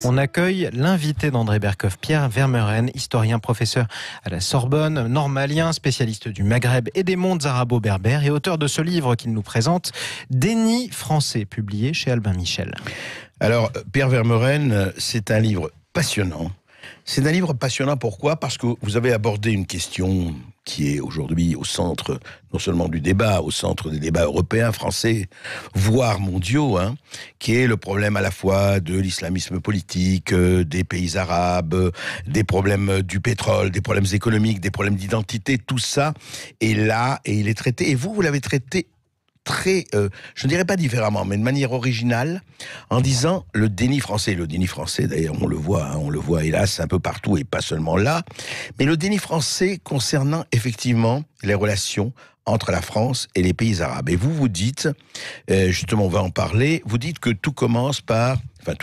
On accueille l'invité d'André Berkoff, Pierre Vermeuren, historien, professeur à la Sorbonne, normalien, spécialiste du Maghreb et des mondes arabo-berbères et auteur de ce livre qu'il nous présente, Déni français, publié chez Albin Michel. Alors, Pierre Vermeuren, c'est un livre passionnant. C'est un livre passionnant, pourquoi ? Parce que vous avez abordé une question qui est aujourd'hui au centre, non seulement du débat, au centre des débats européens, français, voire mondiaux, qui est le problème à la fois de l'islamisme politique, des pays arabes, des problèmes du pétrole, des problèmes économiques, des problèmes d'identité, tout ça est là et il est traité. Et vous l'avez traité très, je ne dirais pas différemment, mais de manière originale, en disant le déni français. Le déni français, d'ailleurs, on le voit hélas un peu partout et pas seulement là, mais le déni français concernant effectivement les relations entre la France et les pays arabes. Et vous dites, justement on va en parler, vous dites que tout commence par la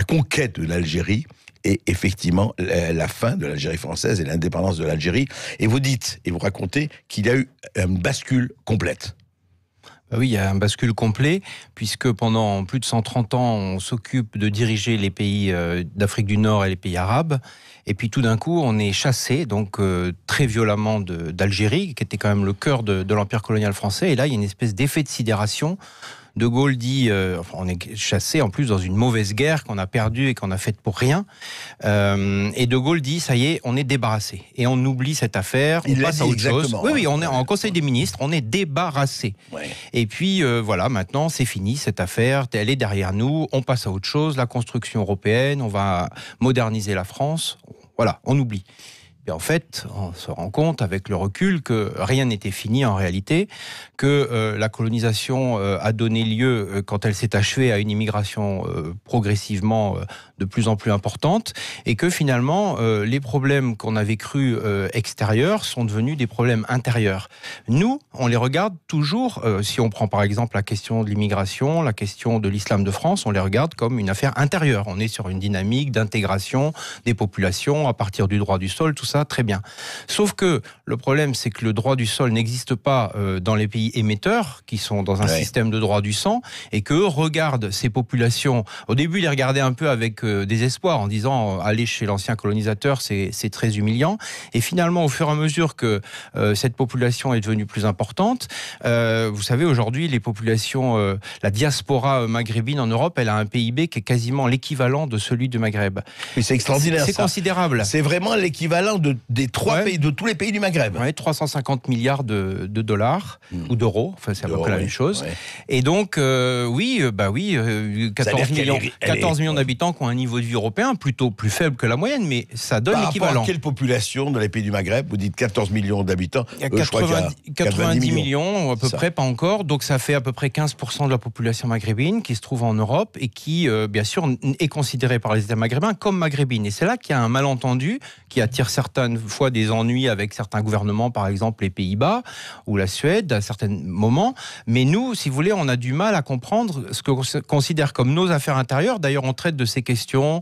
conquête de l'Algérie, et effectivement la fin de l'Algérie française et l'indépendance de l'Algérie. Et vous dites, et vous racontez qu'il y a eu une bascule complète. Oui, il y a un bascule complet, puisque pendant plus de 130 ans, on s'occupe de diriger les pays d'Afrique du Nord et les pays arabes. Et puis tout d'un coup, on est chassé, donc très violemment d'Algérie, qui était quand même le cœur de l'empire colonial français. Et là, il y a une espèce d'effet de sidération. De Gaulle dit, on est chassé en plus dans une mauvaise guerre qu'on a perdue et qu'on a faite pour rien. Et De Gaulle dit, ça y est, on est débarrassé. Et on oublie cette affaire, on passe à autre chose. Oui, on est en Conseil des ministres, on est débarrassé. Ouais. Et puis voilà, maintenant c'est fini cette affaire, elle est derrière nous, on passe à autre chose, la construction européenne, on va moderniser la France. Voilà, on oublie. Et en fait, on se rend compte avec le recul que rien n'était fini en réalité, que la colonisation a donné lieu, quand elle s'est achevée, à une immigration progressivement de plus en plus importante, et que finalement, les problèmes qu'on avait crus extérieurs sont devenus des problèmes intérieurs. Nous, on les regarde toujours, si on prend par exemple la question de l'immigration, la question de l'islam de France, on les regarde comme une affaire intérieure. On est sur une dynamique d'intégration des populations à partir du droit du sol, tout ça, très bien. Sauf que le problème, c'est que le droit du sol n'existe pas dans les pays émetteurs, qui sont dans un système de droit du sang, et qu'eux regardent ces populations. Au début, ils les regardaient un peu avec désespoir, en disant aller chez l'ancien colonisateur, c'est très humiliant. Et finalement, au fur et à mesure que cette population est devenue plus importante, vous savez, aujourd'hui, les populations, la diaspora maghrébine en Europe, elle a un PIB qui est quasiment l'équivalent de celui du Maghreb. Mais c'est extraordinaire. C'est considérable. C'est vraiment l'équivalent des trois pays, de tous les pays du Maghreb. Ouais, 350 milliards de dollars ou d'euros, enfin c'est à peu près la même chose. Ouais. Et donc 14 millions d'habitants qui ont un niveau de vie européen plutôt plus faible que la moyenne, mais ça donne l'équivalent. Par rapport à quelle population dans les pays du Maghreb ? Vous dites 14 millions d'habitants. Il y a 90 millions à peu près, pas encore. Donc ça fait à peu près 15% de la population maghrébine qui se trouve en Europe et qui, bien sûr, est considérée par les États maghrébins comme maghrébine. Et c'est là qu'il y a un malentendu qui attire certaines fois des ennuis avec certains gouvernements, par exemple les Pays-Bas ou la Suède à certains moments. Mais nous, si vous voulez, on a du mal à comprendre ce que l'on considère comme nos affaires intérieures. D'ailleurs, on traite de ces questions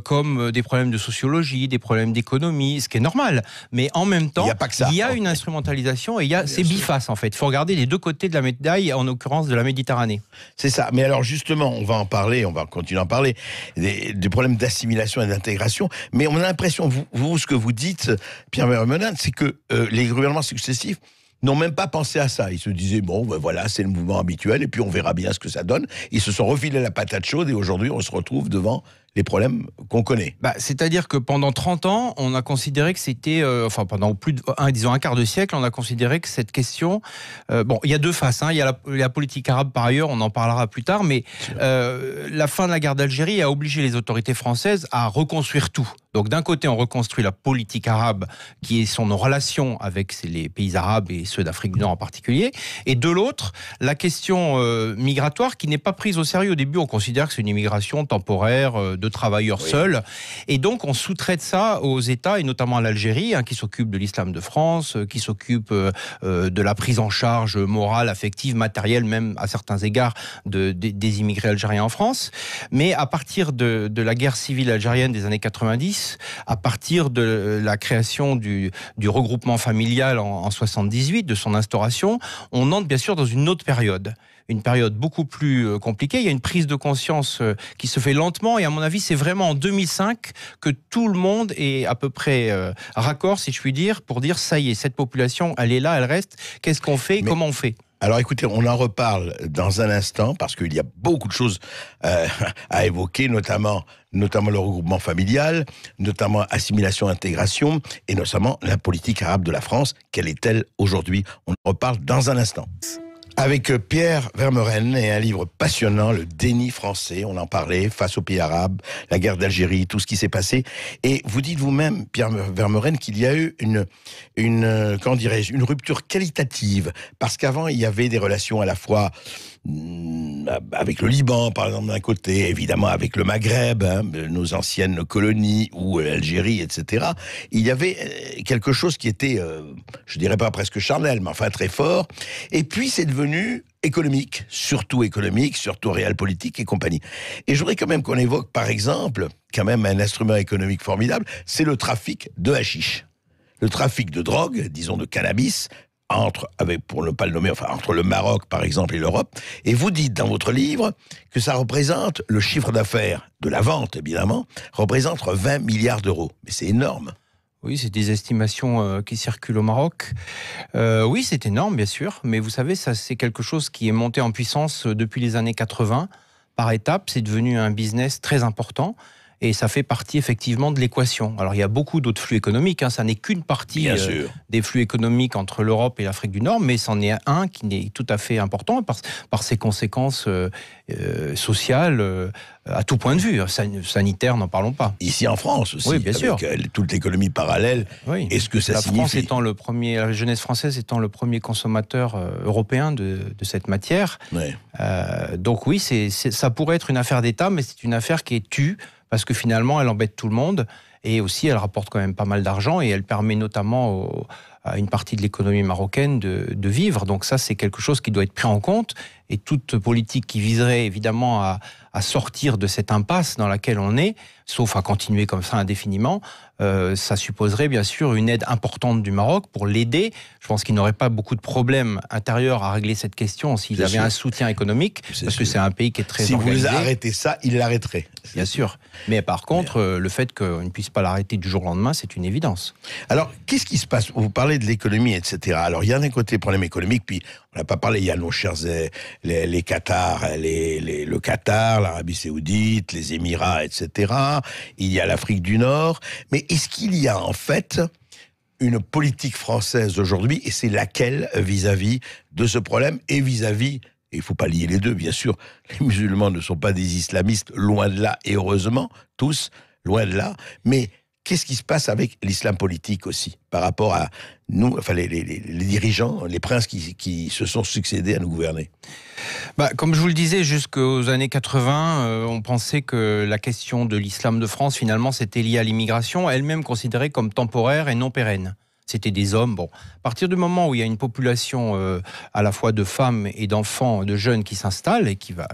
comme des problèmes de sociologie, des problèmes d'économie, ce qui est normal. Mais en même temps, il y a une instrumentalisation et c'est biface en fait. Il faut regarder les deux côtés de la médaille, en l'occurrence de la Méditerranée. C'est ça. Mais alors justement, on va en parler, on va continuer à en parler, des problèmes d'assimilation et d'intégration. Mais on a l'impression, vous ce que vous dites, Pierre Vermeuren, c'est que les gouvernements successifs n'ont même pas pensé à ça. Ils se disaient, bon, ben voilà, c'est le mouvement habituel, et puis on verra bien ce que ça donne. Ils se sont refilés la patate chaude, et aujourd'hui, on se retrouve devant les problèmes qu'on connaît. C'est-à-dire que pendant 30 ans, on a considéré que c'était... pendant plus de un quart de siècle, on a considéré que cette question... il y a deux faces. Il y a la politique arabe, par ailleurs, on en parlera plus tard, mais la fin de la guerre d'Algérie a obligé les autorités françaises à reconstruire tout. Donc d'un côté, on reconstruit la politique arabe, qui sont nos relations avec les pays arabes et ceux d'Afrique du Nord en particulier, et de l'autre, la question migratoire qui n'est pas prise au sérieux. Au début, on considère que c'est une immigration temporaire de travailleurs seuls, et donc on sous-traite ça aux États, et notamment à l'Algérie, qui s'occupe de l'islam de France, qui s'occupe de la prise en charge morale, affective, matérielle, même à certains égards, des immigrés algériens en France. Mais à partir de la guerre civile algérienne des années 90, à partir de la création du regroupement familial en 78, de son instauration, on entre bien sûr dans une autre période. une période beaucoup plus compliquée. Il y a une prise de conscience qui se fait lentement et à mon avis, c'est vraiment en 2005 que tout le monde est à peu près raccord, si je puis dire, pour dire ça y est, cette population, elle est là, elle reste. Qu'est-ce qu'on fait? Comment on fait? Alors écoutez, on en reparle dans un instant parce qu'il y a beaucoup de choses à évoquer, notamment le regroupement familial, notamment assimilation-intégration et notamment la politique arabe de la France. Quelle est-elle aujourd'hui? On en reparle dans un instant. Avec Pierre Vermeuren et un livre passionnant, Le déni français, on en parlait, face aux pays arabes, la guerre d'Algérie, tout ce qui s'est passé. Et vous dites vous-même, Pierre Vermeuren, qu'il y a eu comment dirais-je, une rupture qualitative, parce qu'avant, il y avait des relations à la fois avec le Liban, par exemple, d'un côté, évidemment avec le Maghreb, nos anciennes colonies, ou l'Algérie, etc. Il y avait quelque chose qui était, je dirais pas presque charnel, mais enfin très fort. Et puis, c'est devenu économique, surtout réel politique et compagnie. Et je voudrais quand même qu'on évoque, par exemple, quand même un instrument économique formidable, c'est le trafic de hashish. Le trafic de drogue, disons de cannabis, pour ne pas le nommer, entre le Maroc, par exemple, et l'Europe. Et vous dites dans votre livre que ça représente, le chiffre d'affaires de la vente, évidemment, représente 20 milliards d'euros. Mais c'est énorme. Oui, c'est des estimations qui circulent au Maroc. Oui, c'est énorme, bien sûr. Mais vous savez, ça, c'est quelque chose qui est monté en puissance depuis les années 80. Par étapes, c'est devenu un business très important. Et ça fait partie effectivement de l'équation. Alors il y a beaucoup d'autres flux économiques, ça n'est qu'une partie des flux économiques entre l'Europe et l'Afrique du Nord, mais c'en est un qui est tout à fait important par ses conséquences sociales à tout point de vue. Sanitaire, n'en parlons pas. Ici en France aussi, oui, bien sûr. Toute l'économie parallèle, oui. Est-ce que ça signifie... La jeunesse française étant le premier consommateur européen de cette matière. Oui. Donc oui, ça pourrait être une affaire d'État, mais c'est une affaire qui est tue, parce que finalement, elle embête tout le monde, et aussi, elle rapporte quand même pas mal d'argent, et elle permet notamment à une partie de l'économie marocaine de vivre. Donc ça, c'est quelque chose qui doit être pris en compte, et toute politique qui viserait évidemment à sortir de cette impasse dans laquelle on est, sauf à continuer comme ça indéfiniment, ça supposerait bien sûr une aide importante du Maroc pour l'aider. Je pense qu'il n'aurait pas beaucoup de problèmes intérieurs à régler cette question s'il avait un soutien économique, parce que c'est un pays qui est très organisé. Si vous arrêtez ça, il l'arrêterait. Bien sûr. Mais par contre, le fait qu'on ne puisse pas l'arrêter du jour au lendemain, c'est une évidence. Alors, qu'est-ce qui se passe? Vous parlez de l'économie, etc. Alors, il y a d'un côté le problème économique, puis on n'a pas parlé, il y a nos chers les Qatar, le Qatar, l'Arabie Saoudite, les Émirats, etc. Il y a l'Afrique du Nord. Mais est-ce qu'il y a en fait une politique française aujourd'hui, et c'est laquelle vis-à-vis de ce problème et vis-à-vis, et il ne faut pas lier les deux, bien sûr, les musulmans ne sont pas des islamistes, loin de là, et heureusement, tous, loin de là, mais qu'est-ce qui se passe avec l'islam politique aussi, par rapport à nous, enfin les dirigeants, les princes qui se sont succédés à nous gouverner? Comme je vous le disais, jusqu'aux années 80, on pensait que la question de l'islam de France, finalement, c'était lié à l'immigration, elle-même considérée comme temporaire et non pérenne. C'était des hommes. Bon, à partir du moment où il y a une population à la fois de femmes et d'enfants, de jeunes qui s'installent et qui va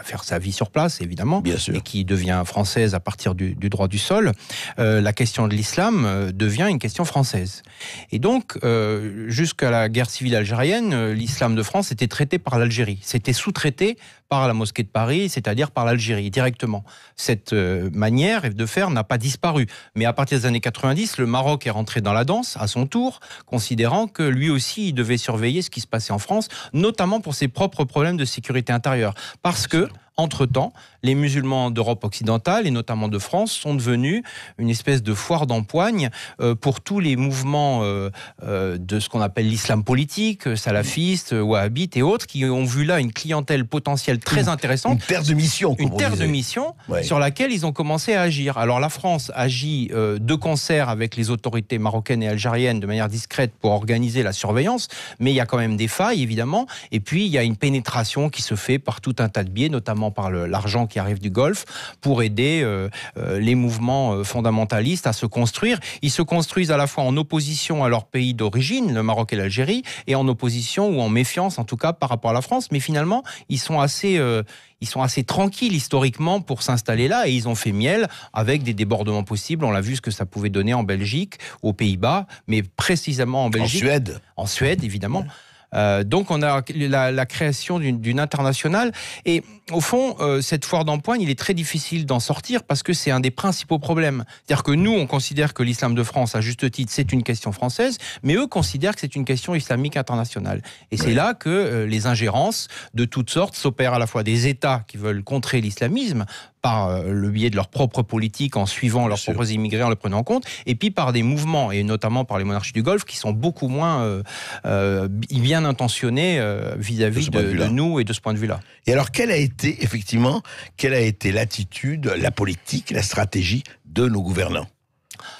faire sa vie sur place, évidemment, bien sûr, et qui devient française à partir du droit du sol, la question de l'islam devient une question française. Et donc, jusqu'à la guerre civile algérienne, l'islam de France était traité par l'Algérie. C'était sous-traité par la mosquée de Paris, c'est-à-dire par l'Algérie, directement. Cette manière de faire n'a pas disparu. Mais à partir des années 90, le Maroc est rentré dans la danse, à son tour, considérant que lui aussi, il devait surveiller ce qui se passait en France, notamment pour ses propres problèmes de sécurité intérieure. Parce que, entre-temps, les musulmans d'Europe occidentale, et notamment de France, sont devenus une espèce de foire d'empoigne pour tous les mouvements de ce qu'on appelle l'islam politique, salafiste, wahhabite et autres, qui ont vu là une clientèle potentielle très intéressante. Une terre de mission. Une terre de mission sur laquelle ils ont commencé à agir. Alors la France agit de concert avec les autorités marocaines et algériennes de manière discrète pour organiser la surveillance, mais il y a quand même des failles, évidemment, et puis il y a une pénétration qui se fait par tout un tas de biais, notamment par l'argent qui arrive du Golfe, pour aider les mouvements fondamentalistes à se construire. Ils se construisent à la fois en opposition à leur pays d'origine, le Maroc et l'Algérie, et en opposition ou en méfiance, en tout cas, par rapport à la France. Mais finalement, ils sont assez tranquilles historiquement pour s'installer là, et ils ont fait miel avec des débordements possibles. On l'a vu ce que ça pouvait donner en Belgique, aux Pays-Bas, mais précisément en Belgique. En Suède. En Suède, évidemment. Donc on a la création d'une internationale. Et au fond, cette foire d'empoigne, il est très difficile d'en sortir parce que c'est un des principaux problèmes. C'est-à-dire que nous, on considère que l'islam de France, à juste titre, c'est une question française, mais eux considèrent que c'est une question islamique internationale. Et c'est là que les ingérences de toutes sortes s'opèrent, à la fois des États qui veulent contrer l'islamisme par le biais de leur propre politique, en suivant leurs propres immigrés, en le prenant en compte, et puis par des mouvements, et notamment par les monarchies du Golfe, qui sont beaucoup moins bien intentionnés vis-à-vis de nous et de ce point de vue-là. Et alors, quelle a été l'attitude, la politique, la stratégie de nos gouvernants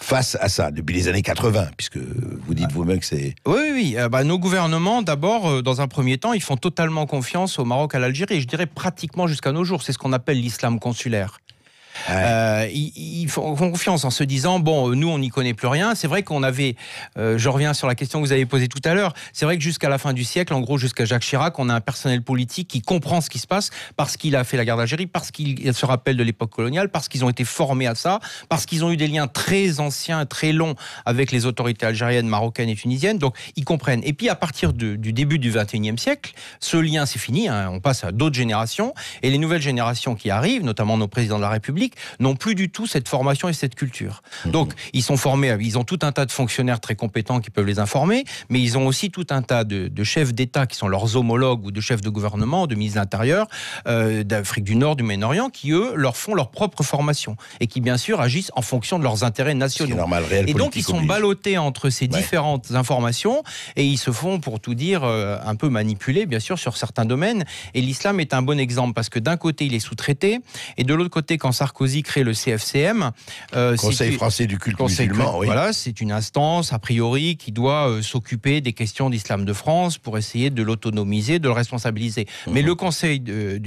face à ça, depuis les années 80, puisque vous dites vous-même que c'est... Oui. Nos gouvernements, d'abord, dans un premier temps, ils font totalement confiance au Maroc, à l'Algérie, et je dirais pratiquement jusqu'à nos jours. C'est ce qu'on appelle l'islam consulaire. Ils font confiance en se disant bon, nous on n'y connaît plus rien. C'est vrai qu'on avait, je reviens sur la question que vous avez posée tout à l'heure, c'est vrai que jusqu'à la fin du siècle, en gros jusqu'à Jacques Chirac, on a un personnel politique qui comprend ce qui se passe parce qu'il a fait la guerre d'Algérie, parce qu'il se rappelle de l'époque coloniale, parce qu'ils ont été formés à ça, parce qu'ils ont eu des liens très anciens, très longs avec les autorités algériennes, marocaines et tunisiennes, donc ils comprennent. Et puis à partir du début du XXIe siècle, ce lien c'est fini, on passe à d'autres générations, et les nouvelles générations qui arrivent, notamment nos présidents de la République, n'ont plus du tout cette formation et cette culture. Donc, ils sont formés, ils ont tout un tas de fonctionnaires très compétents qui peuvent les informer, mais ils ont aussi tout un tas de chefs d'État qui sont leurs homologues ou de chefs de gouvernement, de ministres de l'Intérieur, d'Afrique du Nord, du Moyen-Orient, qui, eux, leur font leur propre formation et qui, bien sûr, agissent en fonction de leurs intérêts nationaux. C'est normal, et donc, ils sont ballottés entre ces différentes informations et ils se font, pour tout dire, un peu manipuler, bien sûr, sur certains domaines. Et l'islam est un bon exemple parce que d'un côté, il est sous-traité et de l'autre côté, quand Sarkozy crée le CFCM, Conseil français du culte musulman, oui. Voilà, c'est une instance a priori qui doit s'occuper des questions d'islam de France pour essayer de l'autonomiser, de le responsabiliser. Mais le Conseil de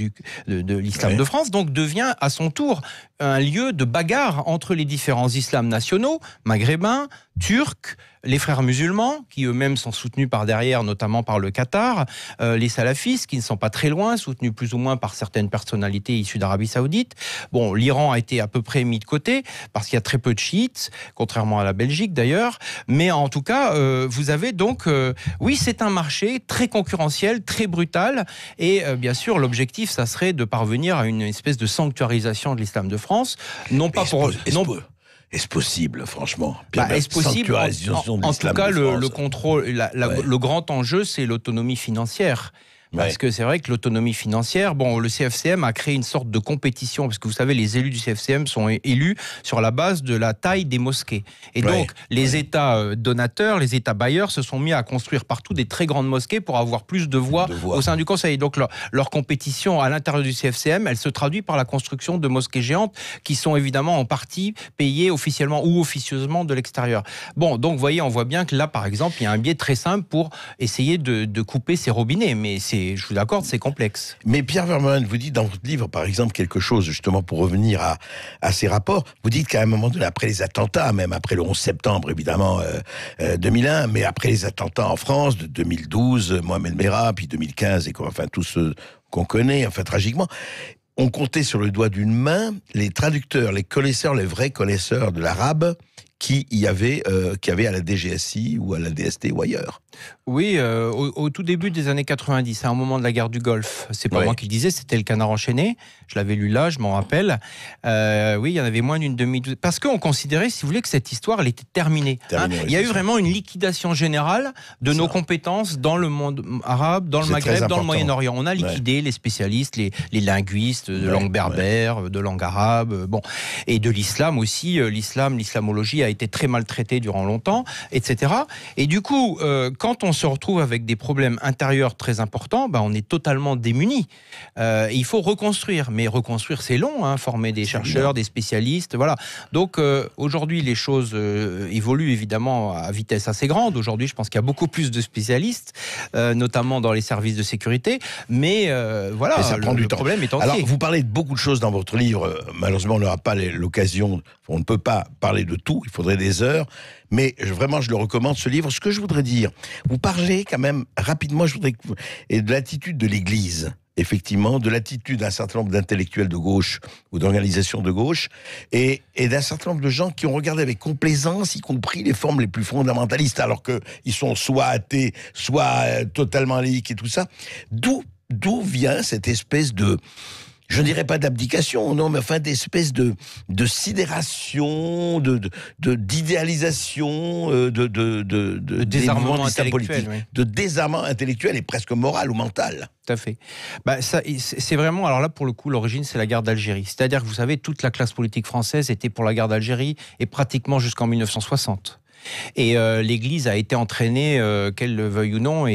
l'islam de France donc devient à son tour un lieu de bagarre entre les différents islams nationaux, maghrébins, turcs, les frères musulmans, qui eux-mêmes sont soutenus par derrière, notamment par le Qatar, les salafistes, qui ne sont pas très loin, soutenus plus ou moins par certaines personnalités issues d'Arabie Saoudite. Bon, l'Iran a été à peu près mis de côté, parce qu'il y a très peu de chiites, contrairement à la Belgique d'ailleurs, mais en tout cas, vous avez donc... oui, c'est un marché très concurrentiel, très brutal, et bien sûr, l'objectif, ça serait de parvenir à une espèce de sanctuarisation de l'islam de France, non pas pour... Est-ce possible, franchement? Est-ce possible? En tout cas, le contrôle, le grand enjeu, c'est l'autonomie financière. Parce que c'est vrai que l'autonomie financière, bon, le CFCM a créé une sorte de compétition, parce que vous savez, les élus du CFCM sont élus sur la base de la taille des mosquées. Et donc, les États donateurs, les États bailleurs se sont mis à construire partout des très grandes mosquées pour avoir plus de voix au sein du Conseil. Donc, leur compétition à l'intérieur du CFCM, elle se traduit par la construction de mosquées géantes qui sont évidemment en partie payées officiellement ou officieusement de l'extérieur. Bon, donc, vous voyez, on voit bien que là, par exemple, il y a un biais très simple pour essayer de couper ces robinets, mais je vous l'accorde, c'est complexe. Mais Pierre Vermeuren, vous dites dans votre livre, par exemple, quelque chose, justement, pour revenir à ces rapports. Vous dites qu'à un moment donné, après les attentats, même après le 11 septembre, évidemment, 2001, mais après les attentats en France, de 2012, Mohamed Merah, puis 2015, et enfin, tous ceux qu'on connaît, enfin, tragiquement, on comptait sur le doigt d'une main les traducteurs, les connaisseurs, les vrais connaisseurs de l'arabe qui avait à la DGSI ou à la DST ou ailleurs. Oui, au tout début des années 90, à un moment de la guerre du Golfe. C'est pas moi qui le disais, c'était le Canard enchaîné. Je l'avais lu là, je m'en rappelle. Oui, il y en avait moins d'une demi-douzaine. Parce qu'on considérait, si vous voulez, que cette histoire, elle était terminée. Il y a eu vraiment une liquidation générale de nos compétences dans le monde arabe, dans le Maghreb, dans le Moyen-Orient. On a liquidé les spécialistes, les linguistes de langue berbère, de langue arabe, bon, et de l'islam aussi. L'islamologie a été très maltraitée durant longtemps, etc. Et du coup, quand on se retrouve avec des problèmes intérieurs très importants, on est totalement démunis. Il faut reconstruire, mais reconstruire c'est long, former des chercheurs, des spécialistes, voilà. Donc aujourd'hui les choses évoluent évidemment à vitesse assez grande. Aujourd'hui je pense qu'il y a beaucoup plus de spécialistes, notamment dans les services de sécurité, mais voilà, mais ça prend du temps. Problème est entier. Alors vous parlez de beaucoup de choses dans votre livre, malheureusement on n'aura pas l'occasion, on ne peut pas parler de tout, il faudrait des heures, mais vraiment je le recommande ce livre. Ce que je voudrais dire, vous parlez quand même rapidement, de l'attitude de l'Église. effectivement, de l'attitude d'un certain nombre d'intellectuels de gauche ou d'organisations de gauche, et d'un certain nombre de gens qui ont regardé avec complaisance, y compris les formes les plus fondamentalistes, alors qu'ils sont soit athées, soit totalement laïcs et tout ça. D'où vient cette espèce de... je ne dirais pas d'abdication, non, mais enfin d'espèce de sidération, d'idéalisation, de désarmement intellectuel, oui. De désarmement intellectuel et presque moral ou mental. Tout à fait. C'est vraiment, alors là pour le coup, l'origine c'est la guerre d'Algérie. C'est-à-dire que vous savez, toute la classe politique française était pour la guerre d'Algérie et pratiquement jusqu'en 1960. Et l'Église a été entraînée, qu'elle le veuille ou non,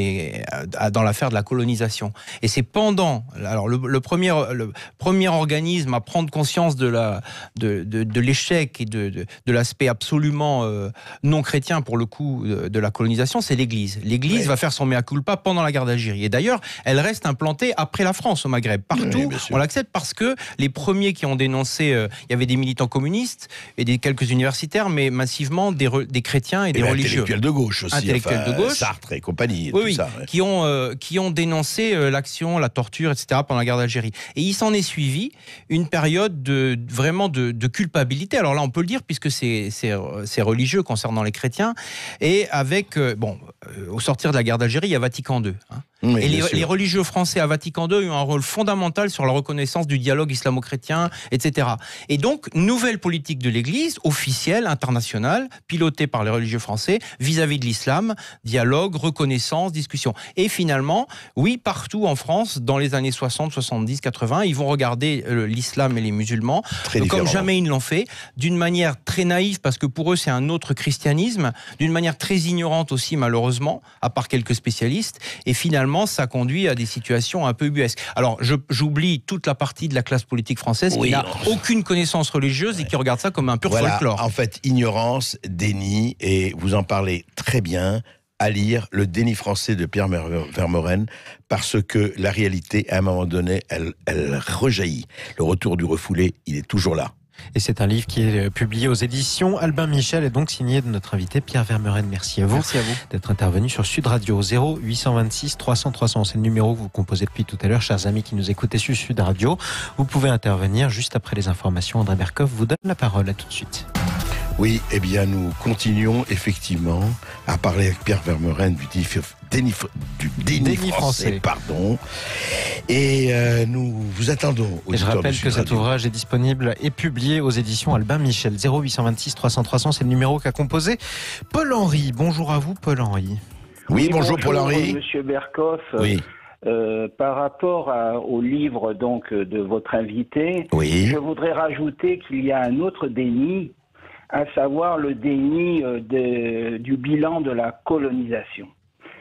dans l'affaire de la colonisation. Et c'est pendant, alors le premier organisme à prendre conscience de l'échec et de l'aspect absolument non chrétien pour le coup de la colonisation, c'est l'Église. L'Église va faire son mea culpa pendant la guerre d'Algérie. Et d'ailleurs, elle reste implantée après la France au Maghreb. Partout, on l'accepte parce que les premiers qui ont dénoncé, il y avait des militants communistes et quelques universitaires, mais massivement des chrétiens et des religieux. Intellectuels de gauche aussi. Intellectuels de gauche. Sartre et compagnie. Oui, tout ça, qui ont dénoncé l'action, la torture, etc. pendant la guerre d'Algérie. Et il s'en est suivi une période vraiment de culpabilité. Alors là, on peut le dire, puisque c'est religieux concernant les chrétiens. Et avec, au sortir de la guerre d'Algérie, il y a Vatican II. Hein. Oui, et les religieux français à Vatican II ont eu un rôle fondamental sur la reconnaissance du dialogue islamo-chrétien, etc. Et donc, nouvelle politique de l'Église, officielle, internationale, pilotée par les religieux français, vis-à-vis de l'islam, dialogue, reconnaissance, discussion. Et finalement, oui, partout en France, dans les années 60, 70, 80, ils vont regarder l'islam et les musulmans, comme jamais ils ne l'ont fait, d'une manière très naïve, parce que pour eux, c'est un autre christianisme, d'une manière très ignorante aussi, malheureusement, à part quelques spécialistes, et finalement, ça conduit à des situations un peu ubuesques. Alors, j'oublie toute la partie de la classe politique française qui n'a aucune connaissance religieuse et qui regarde ça comme un pur folklore. En fait, ignorance, déni, et vous en parlez très bien, à lire Le déni français de Pierre Vermeuren, parce que la réalité, à un moment donné, elle rejaillit. Le retour du refoulé, il est toujours là. Et c'est un livre qui est publié aux éditions Albin Michel et donc signé de notre invité Pierre Vermeuren. Merci à vous, d'être intervenu sur Sud Radio. 0826 300 300. C'est le numéro que vous composez depuis tout à l'heure, chers amis qui nous écoutez sur Sud Radio. Vous pouvez intervenir juste après les informations. André Berkoff vous donne la parole. À tout de suite. Oui, eh bien, nous continuons effectivement à parler avec Pierre Vermeuren du déni français. Pardon. Et nous vous attendons. Et je rappelle que cet ouvrage est disponible et publié aux éditions Albin Michel. 0826 300 300, c'est le numéro qu'a composé Paul-Henri. Bonjour à vous, Paul-Henri. Oui, bonjour Paul-Henri. Monsieur Berkoff. Oui. Par rapport au livre donc de votre invité, je voudrais rajouter qu'il y a un autre déni, à savoir le déni du bilan de la colonisation.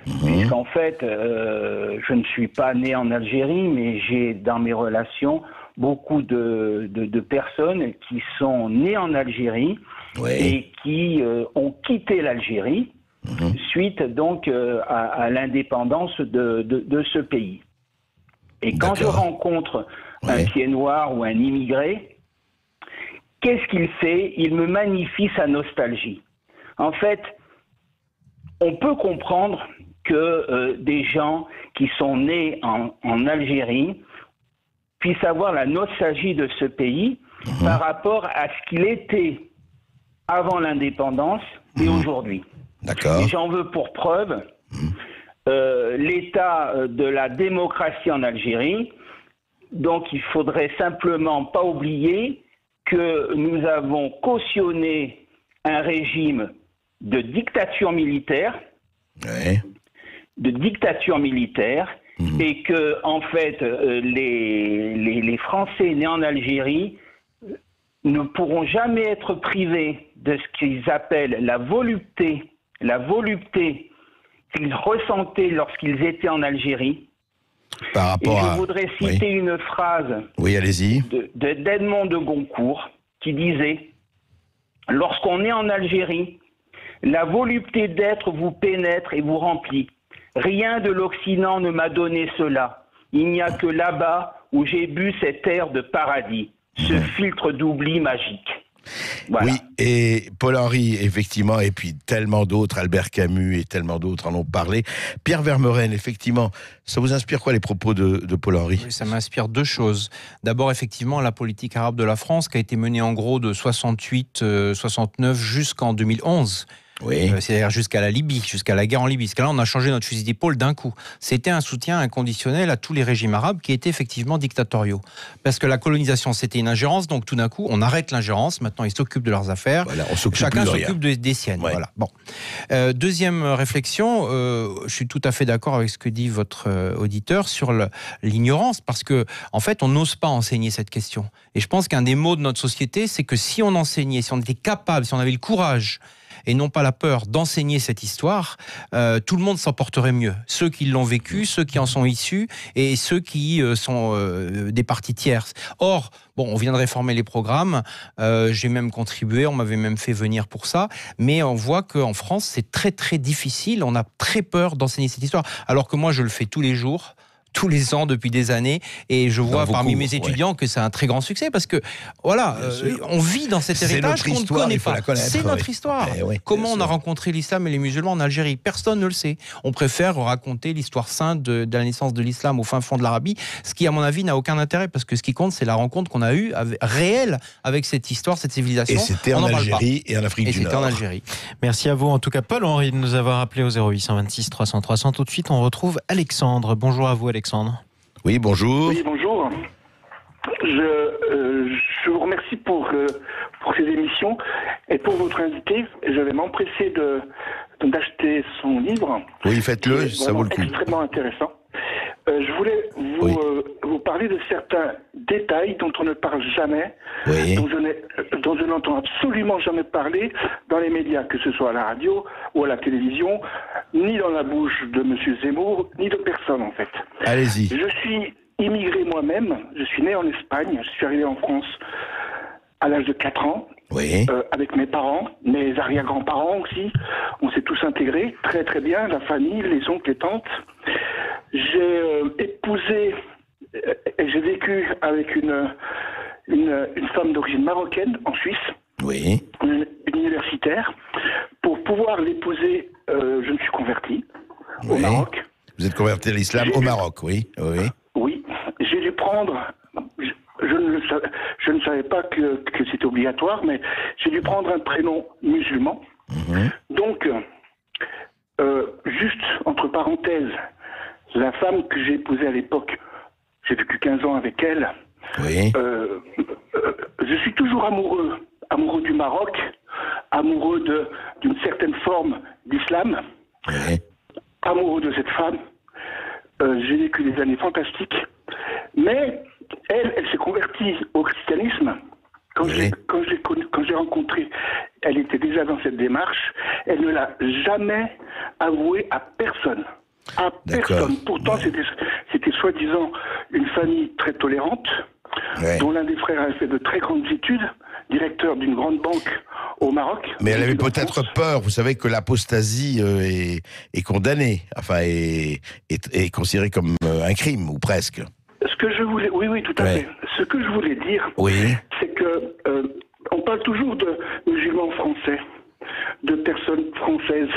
Puisqu'en fait, je ne suis pas né en Algérie, mais j'ai dans mes relations beaucoup de personnes qui sont nées en Algérie et qui ont quitté l'Algérie suite donc à l'indépendance de ce pays. Et quand je rencontre un pied noir ou un immigré, qu'est-ce qu'il fait? Il me magnifie sa nostalgie. En fait, on peut comprendre que des gens qui sont nés en Algérie puissent avoir la nostalgie de ce pays par rapport à ce qu'il était avant l'indépendance et aujourd'hui. D'accord. Et j'en veux pour preuve l'état de la démocratie en Algérie. Donc il faudrait simplement pas oublier que nous avons cautionné un régime de dictature militaire, et que en fait les Français nés en Algérie ne pourront jamais être privés de ce qu'ils appellent la volupté qu'ils ressentaient lorsqu'ils étaient en Algérie. Par rapport je voudrais citer une phrase d'Edmond de Goncourt qui disait « Lorsqu'on est en Algérie, la volupté d'être vous pénètre et vous remplit. Rien de l'Occident ne m'a donné cela. Il n'y a que là-bas où j'ai bu cet air de paradis, ce filtre d'oubli magique. » Voilà. Oui, et Paul-Henri, effectivement, et puis tellement d'autres, Albert Camus et tellement d'autres en ont parlé. Pierre Vermeuren, effectivement, ça vous inspire quoi les propos de Paul-Henri? Oui, ça m'inspire deux choses. D'abord, effectivement, la politique arabe de la France qui a été menée en gros de 68-69 jusqu'en 2011. Oui. C'est-à-dire jusqu'à la Libye, jusqu'à la guerre en Libye. Parce que là, on a changé notre fusil d'épaule d'un coup. C'était un soutien inconditionnel à tous les régimes arabes qui étaient effectivement dictatoriaux. Parce que la colonisation, c'était une ingérence, donc tout d'un coup, on arrête l'ingérence. Maintenant, ils s'occupent de leurs affaires. Voilà, chacun s'occupe des siennes. Ouais. Voilà. Bon. Deuxième réflexion, je suis tout à fait d'accord avec ce que dit votre auditeur sur l'ignorance, parce que en fait, on n'ose pas enseigner cette question. Et je pense qu'un des maux de notre société, c'est que si on enseignait, si on était capable, si on avait le courage et non pas la peur d'enseigner cette histoire, tout le monde s'en porterait mieux. Ceux qui l'ont vécu, ceux qui en sont issus et ceux qui sont des parties tierces. Or, bon, on vient de réformer les programmes, j'ai même contribué, on m'avait même fait venir pour ça, mais on voit qu'en France, c'est très très difficile, on a très peur d'enseigner cette histoire, alors que moi je le fais tous les jours, tous les ans depuis des années, et je vois parmi mes étudiants que c'est un très grand succès, parce que voilà, on vit dans cet héritage qu'on ne connaît pas. C'est notre histoire. Comment on a rencontré l'islam et les musulmans en Algérie? Personne ne le sait. On préfère raconter l'histoire sainte de la naissance de l'islam au fin fond de l'Arabie, ce qui à mon avis n'a aucun intérêt, parce que ce qui compte c'est la rencontre qu'on a eue réelle avec cette histoire, cette civilisation. Et c'était en Algérie et en Afrique du Nord. En Algérie. Merci à vous en tout cas Paul-Henri de nous avoir appelé au 0826 300 300. Tout de suite on retrouve Alexandre. Bonjour à vous Alexandre. Oui, bonjour. Oui, bonjour. Je vous remercie pour ces émissions et pour votre invité. Je vais m'empresser d'acheter son livre. Oui, faites-le, ça vaut le coup. Extrêmement intéressant. Je voulais vous parler de certains détails dont on ne parle jamais, dont je n'entends absolument jamais parler dans les médias, que ce soit à la radio ou à la télévision, ni dans la bouche de M. Zemmour, ni de personne en fait. Allez-y. Je suis immigré moi-même, je suis né en Espagne, je suis arrivé en France à l'âge de 4 ans, avec mes parents, mes arrière-grands-parents aussi. On s'est tous intégrés très très bien, la famille, les oncles, les tantes. J'ai épousé et j'ai vécu avec une femme d'origine marocaine en Suisse, une universitaire. Pour pouvoir l'épouser, je me suis converti au Maroc. Vous êtes converti à l'islam au Maroc, oui. Oui, j'ai dû prendre... Je ne savais pas que c'était obligatoire, mais j'ai dû prendre un prénom musulman. Donc, juste entre parenthèses, la femme que j'ai épousée à l'époque, j'ai vécu 15 ans avec elle. Je suis toujours amoureux du Maroc, amoureux d'une certaine forme d'islam, amoureux de cette femme. J'ai vécu des années fantastiques, mais elle s'est convertie au christianisme. Quand j'ai rencontré, elle était déjà dans cette démarche. Elle ne l'a jamais avoué à personne. À personne. Pourtant, c'était soi-disant une famille très tolérante, dont l'un des frères avait fait de très grandes études, directeur d'une grande banque au Maroc. Mais elle avait peut-être peur. Vous savez que l'apostasie est condamnée, enfin, est considérée comme un crime, ou presque. Ce que je voulais, oui, tout à fait. Ce que je voulais dire, c'est que on parle toujours de musulmans français, de personnes françaises.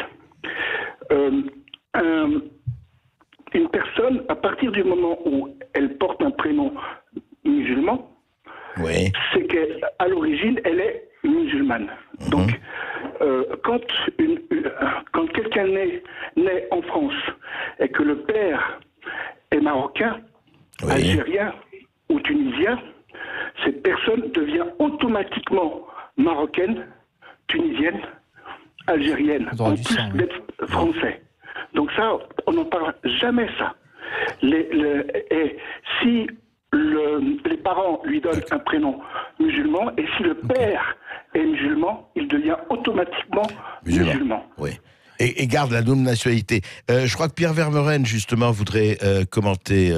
Une personne, à partir du moment où elle porte un prénom musulman, c'est qu'à l'origine, elle est musulmane. Donc, quand quelqu'un naît en France et que le père est marocain, algérien ou tunisien, cette personne devient automatiquement marocaine, tunisienne, algérienne, en plus d'être français. Donc ça, on n'en parle jamais, ça. Et si les parents lui donnent un prénom musulman, et si le père est musulman, il devient automatiquement musulman. Et garde la double nationalité. Je crois que Pierre Vermeuren, justement, voudrait commenter.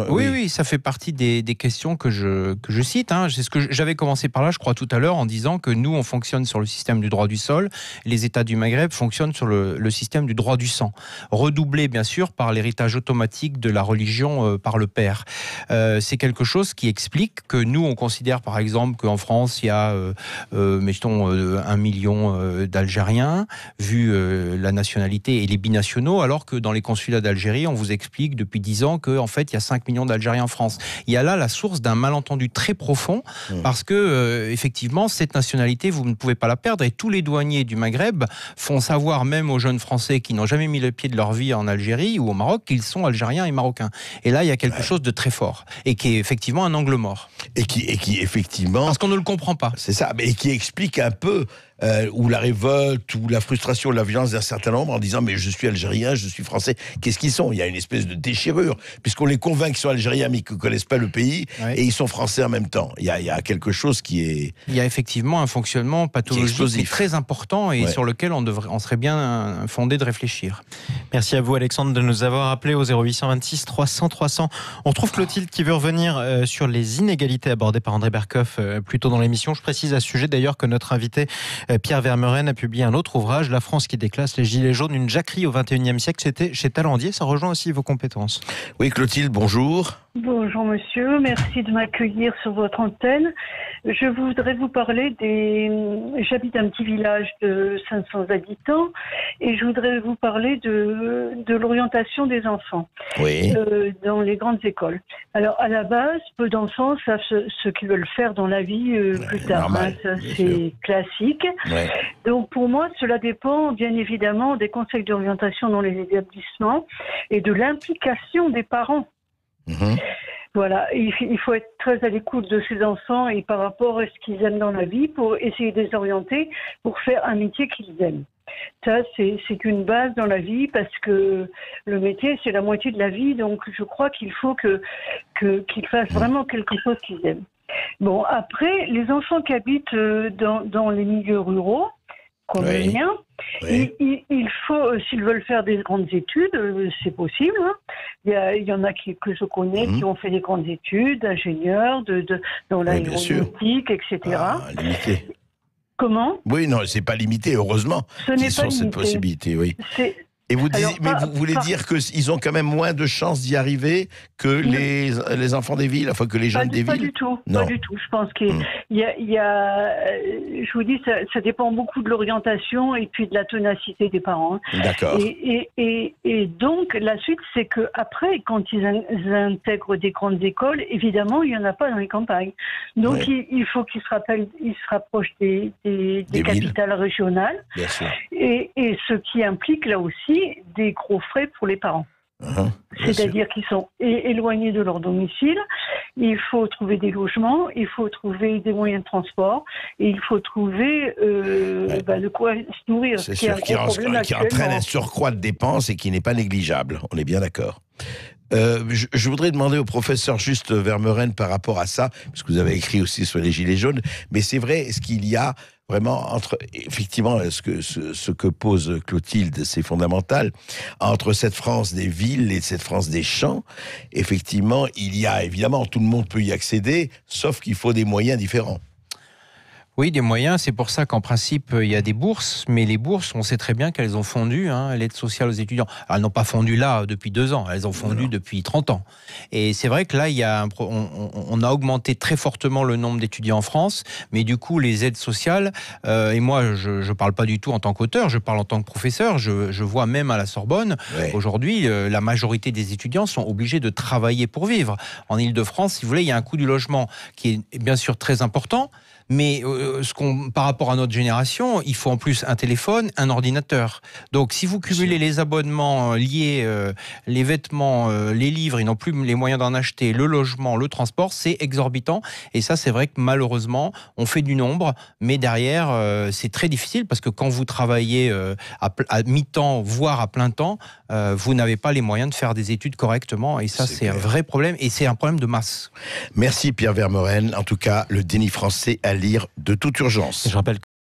Oui, ça fait partie des questions que je cite. Hein. C'est ce que j'avais commencé par là, je crois, tout à l'heure, en disant que nous, on fonctionne sur le système du droit du sol. Les États du Maghreb fonctionnent sur le système du droit du sang. Redoublé, bien sûr, par l'héritage automatique de la religion par le père. C'est quelque chose qui explique que nous, on considère, par exemple, qu'en France, il y a, mettons, 1 million d'Algériens, vu la nationalité et les binationaux, alors que dans les consulats d'Algérie, on vous explique depuis 10 ans qu'en fait, il y a 5 millions d'Algériens en France. Il y a là la source d'un malentendu très profond, parce que, effectivement, cette nationalité, vous ne pouvez pas la perdre, et tous les douaniers du Maghreb font savoir, même aux jeunes Français qui n'ont jamais mis le pied de leur vie en Algérie ou au Maroc, qu'ils sont Algériens et Marocains. Et là, il y a quelque chose de très fort, et qui est effectivement un angle mort. Et qui effectivement... Parce qu'on ne le comprend pas. C'est ça, et qui explique un peu ou la révolte, ou la frustration, la violence d'un certain nombre en disant mais je suis algérien, je suis français. Qu'est-ce qu'ils sont? Il y a une espèce de déchirure, puisqu'on les convainc qu'ils sont algériens mais qu'ils ne connaissent pas le pays, et ils sont français en même temps. Il y a quelque chose qui est... Il y a effectivement un fonctionnement pathologique très important et sur lequel on serait bien fondé de réfléchir. Merci à vous Alexandre de nous avoir appelé au 0826 300 300. On trouve Clotilde qui veut revenir sur les inégalités abordées par André Berkoff plus tôt dans l'émission. Je précise à ce sujet d'ailleurs que notre invité Pierre Vermeuren a publié un autre ouvrage, La France qui déclasse les Gilets jaunes, une jacquerie au XXIe siècle. C'était chez Talandier, ça rejoint aussi vos compétences. Oui Clotilde, bonjour. Bonjour monsieur, merci de m'accueillir sur votre antenne. Je voudrais vous parler J'habite un petit village de 500 habitants et je voudrais vous parler de l'orientation des enfants dans les grandes écoles. Alors à la base, peu d'enfants savent ce qu'ils veulent faire dans la vie plus tard. Normal, ça c'est classique. Ouais. Donc pour moi, cela dépend bien évidemment des conseils d'orientation dans les établissements et de l'implication des parents. Voilà, il faut être très à l'écoute de ces enfants et par rapport à ce qu'ils aiment dans la vie pour essayer de les orienter pour faire un métier qu'ils aiment. Ça, c'est qu'une base dans la vie parce que le métier, c'est la moitié de la vie, donc je crois qu'il faut qu'ils fassent vraiment quelque chose qu'ils aiment. Bon, après, les enfants qui habitent dans les milieux ruraux, comme les miens, il faut, s'ils veulent faire des grandes études, c'est possible. Hein. Il y en a que je connais qui ont fait des grandes études, d'ingénieurs, dans l'aéronautique, etc. Limité. Comment? Oui, non, c'est pas limité, heureusement. Ce n'est pas limité. Cette possibilité, oui. Et vous voulez dire qu'ils ont quand même moins de chances d'y arriver que les enfants des villes, enfin que les jeunes des villes? Pas du tout, pas du tout. Je pense qu'il y a, je vous dis, ça dépend beaucoup de l'orientation et puis de la ténacité des parents. D'accord. Et donc, la suite, c'est que après, quand ils intègrent des grandes écoles, évidemment, il n'y en a pas dans les campagnes. Donc, il faut qu'ils se rapprochent des capitales régionales. Bien sûr. Et ce qui implique là aussi des gros frais pour les parents. C'est-à-dire qu'ils sont éloignés de leur domicile, il faut trouver des logements, il faut trouver des moyens de transport, et il faut trouver de quoi se nourrir. C'est sûr qui entraîne un surcroît de dépenses et qui n'est pas négligeable, on est bien d'accord. Je voudrais demander au professeur juste Vermeuren par rapport à ça, parce que vous avez écrit aussi sur les Gilets jaunes, mais c'est vrai, est-ce qu'il y a vraiment effectivement, ce que pose Clotilde, c'est fondamental, entre cette France des villes et cette France des champs, effectivement, il y a évidemment, tout le monde peut y accéder, sauf qu'il faut des moyens différents. Oui, des moyens, c'est pour ça qu'en principe, il y a des bourses, mais les bourses, on sait très bien qu'elles ont fondu, l'aide sociale aux étudiants. Alors, elles n'ont pas fondu là depuis 2 ans, elles ont fondu depuis 30 ans. Et c'est vrai que là, on a augmenté très fortement le nombre d'étudiants en France, mais du coup, les aides sociales, et moi, je ne parle pas du tout en tant qu'auteur, je parle en tant que professeur, je vois même à la Sorbonne, aujourd'hui, la majorité des étudiants sont obligés de travailler pour vivre. En Ile-de-France, si vous voulez, il y a un coût du logement qui est bien sûr très important, mais par rapport à notre génération, il faut en plus un téléphone, un ordinateur. Donc si vous cumulez les abonnements liés, les vêtements, les livres, ils n'ont plus les moyens d'en acheter, le logement, le transport, c'est exorbitant. Et ça, c'est vrai que malheureusement, on fait du nombre, mais derrière, c'est très difficile parce que quand vous travaillez à mi-temps, voire à plein temps, vous n'avez pas les moyens de faire des études correctement. Et ça, c'est un vrai problème. Et c'est un problème de masse. Merci Pierre Vermeuren. En tout cas, le déni français à lire de toute urgence. Je rappelle